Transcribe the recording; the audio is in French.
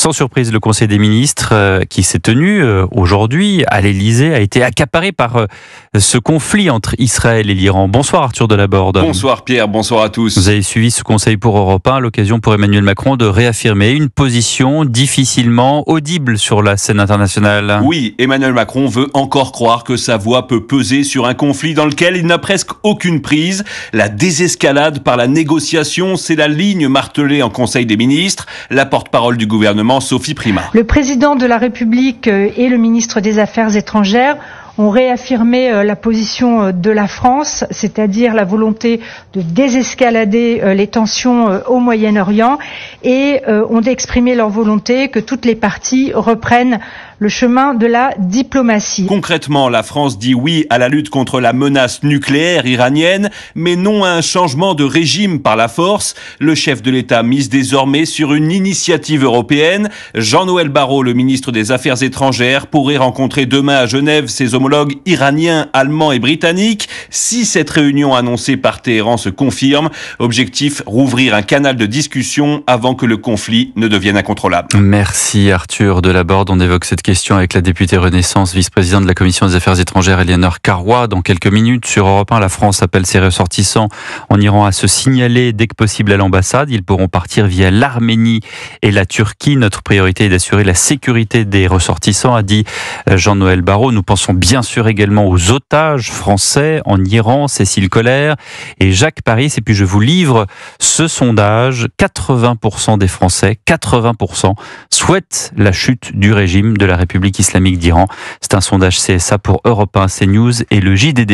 Sans surprise, le Conseil des ministres qui s'est tenu aujourd'hui à l'Elysée a été accaparé par ce conflit entre Israël et l'Iran. Bonsoir Arthur Delaborde. Bonsoir Pierre, bonsoir à tous. Vous avez suivi ce Conseil pour Europe 1, l'occasion pour Emmanuel Macron de réaffirmer une position difficilement audible sur la scène internationale. Oui, Emmanuel Macron veut encore croire que sa voix peut peser sur un conflit dans lequel il n'a presque aucune prise. La désescalade par la négociation, c'est la ligne martelée en Conseil des ministres. La porte-parole du gouvernement, Sophie Primas. Le président de la République et le ministre des Affaires étrangères ont réaffirmé la position de la France, c'est-à-dire la volonté de désescalader les tensions au Moyen-Orient et ont exprimé leur volonté que toutes les parties reprennent le chemin de la diplomatie. Concrètement, la France dit oui à la lutte contre la menace nucléaire iranienne, mais non à un changement de régime par la force. Le chef de l'État mise désormais sur une initiative européenne. Jean-Noël Barrot, le ministre des Affaires étrangères, pourrait rencontrer demain à Genève ses homologues iraniens, allemands et britanniques. Si cette réunion annoncée par Téhéran se confirme, objectif, rouvrir un canal de discussion avant que le conflit ne devienne incontrôlable. Merci Arthur Delaborde. On évoque cette question avec la députée Renaissance, vice-présidente de la Commission des Affaires étrangères, Eleanor Carrois. Dans quelques minutes, sur Europe 1, la France appelle ses ressortissants en Iran à se signaler dès que possible à l'ambassade. Ils pourront partir via l'Arménie et la Turquie. Notre priorité est d'assurer la sécurité des ressortissants, a dit Jean-Noël Barrot. Nous pensons bien sûr également aux otages français en Iran, Cécile Collère et Jacques Paris. Et puis je vous livre ce sondage. 80% des Français, 80% souhaitent la chute du régime de la République islamique d'Iran. C'est un sondage CSA pour Europe 1, CNews et le JDD.